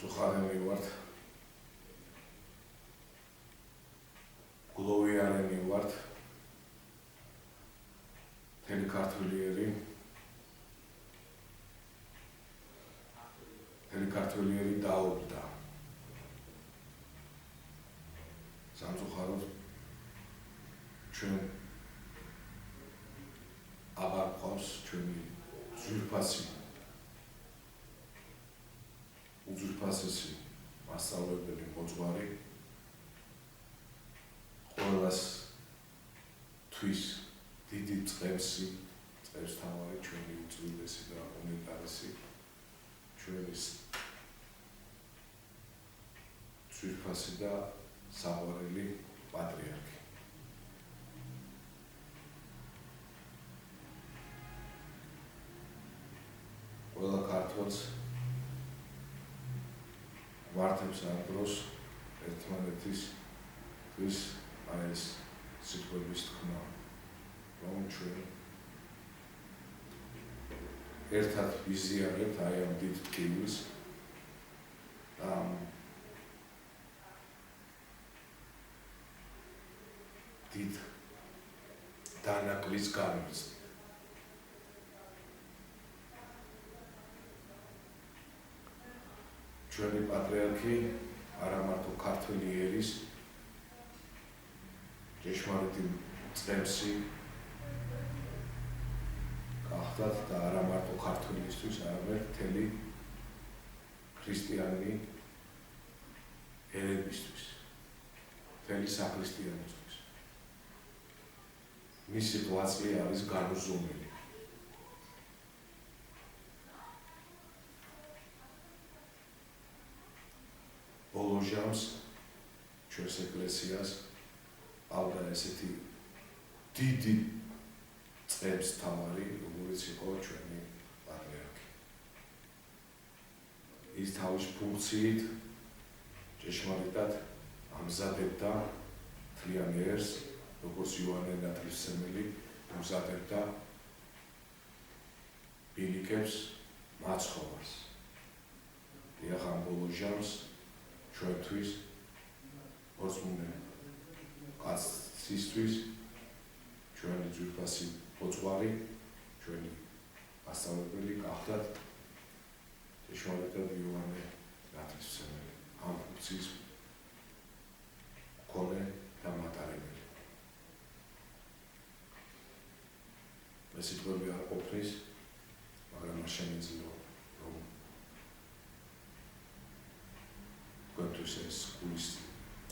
წუხარელი ვართ, გლოვიარენი ვართ, მთელი ქართველიერი დაობდა. სამწუხაროდ ჩვენ აღარ გვყავს ჩვენი უძვირფასესი მასწავლებელი მოძღვარი, ყველას თვის დიდი წყებსთავარი, ჩვენი უძვირფასესი და უნიკალესი, ჩვენი ძვირფასი და საყვარელი პატრიარქი. ყველა ქართველს მართებს ამ დროს ერთმანეთისთვის ეს სიტყვების თქმა, რომ ჩვენ ერთად ვიზიარებთ აი ამ დიდ ტკივილს და დიდ დანაკლის განმის. ჩვენი პატრიარქი არა მარტო ქართველი ერის ჭეშმარიტი წემსი გახდათ და არა მარტო ქართველისთვის, არამედ მთელი ქრისტიანი ერებისთვის, მთელი საქრისტიანოსთვის. მისი ღვაწლი არის განუზომელი. ბოლო ჟამს ჩვენს ეკლესიას ავდა ესეთი დიდი წყებსთავარი, როგორც იყო ჩვენი პატრიარქი. ის თავის ფუნქციით ჭეშმარიტად ამზადებდა მთლიან ერს, როგორც იოანე ნათლისმცემელი ამზადებდა ბილიკებს მაცხოვას. დიახ, ამ ბოლო ჟამს ჩვენთვის მორწმუნე კაცისთვის, ჩვენი ძვირფასი მოძღვარი, ჩვენი მასწავლებელი გახდათ ჭეშმარიტად იოანე ნათლისმცემელი, ამ ფუნქციის მქონე და მატარებელი. მე სიტყვები არ ყოფნის, მაგრამ არ შემიძლია რომ თქვენთვის ეს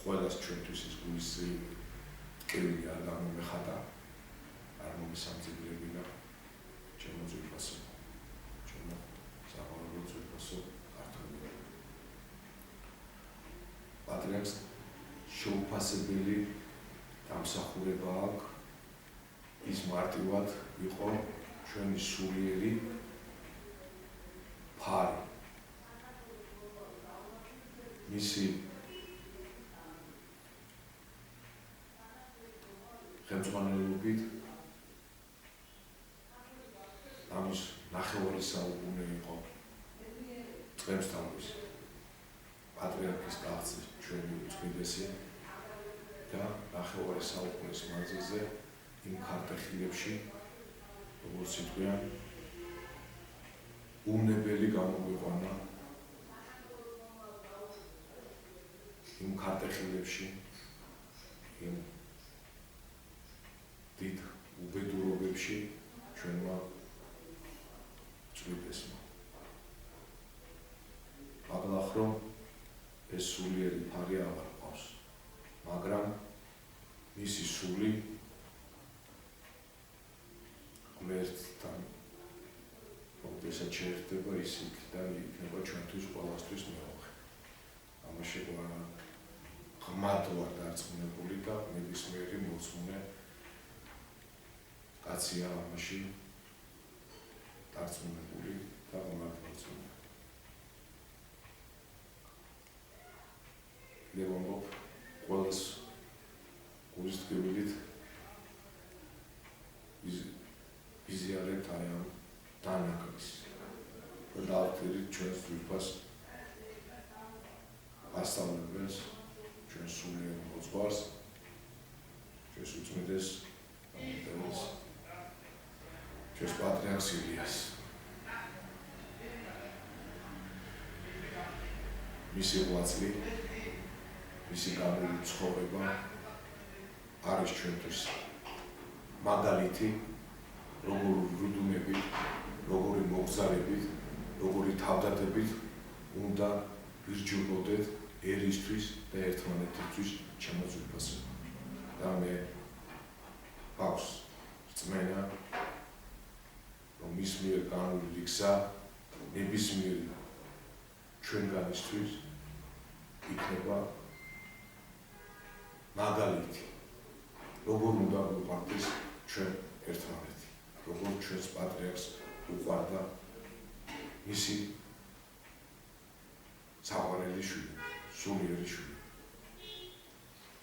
ყველას ჩვენთვის ეს გულისწრილი ტკივილი არ გამომეხატა, არ მომისამძიმლებინა ჩემო ძვირფასო, ჩემო საყვარელო ძვირფასო ქართველო. პატრიარქს შეუფასებელი დამსახურება აქვს ის მარტივად იყო ჩვენი სულიერი ფარი. მისი ხელმძღვანელობით ამის ნახევარი საუკუნე იყო წყებსთავრის პატრიარქის ტახტზე ჩვენი უწმიდესი და ნახევარი საუკუნის მანძილზე იმ ქარტეხილებში, როგორც იტყვიან, უნებელი გამოგვიყვანა იმ ქარტეხილებში, იმ დიდ უბედურობებში ჩვენმა უწმიდესმა. მადლახ რომ ეს სულიერი ფარი აღარ ყავს, მაგრამ მისი სული ღმერთთან როდესაც შეერთდება, ის იქიდან იქნება ჩვენთვის ყველასთვის მეოხე. ამაში ღმად ვარ დარწმუნებული და ნებისმიერი მორწმუნე კაცია ამაში დარწმუნებული და ღმად მორწმუნე. ლევონბობ ყველას გულის ტკივილით ვიზიარებთ აი ამ დანაკლის და დავთირით ჩვენს ძვირფას მასწავლებელს, ჩვენ სულიერ მოძღვარს, ჩვენს უწმიდეს გამომდეველს, ჩვენს პატრიარქს ილიას. მისი ღვაწლი, მისი განვლილი ცხოვრება არის ჩვენთვის მაგალითი, როგორი რუდუნებით, როგორი მოგზაურობით, როგორი თავდადებით უნდა ვირჯულობდეთ ერისთვის და ერთმანეთისთვის ჩემოძვირფასება. და მე გვაქვს რწმენა, რომ მის მიერ განვლილი გზა ნებისმიერ ჩვენგანისთვის იქნება მაგალითი, როგორ უნდა ვიყვარდეს ჩვენ ერთმანეთი, როგორ ჩვენს პატრიარქს უყვარდა მისი საყვარელი შვილი, სულიერი შვილი.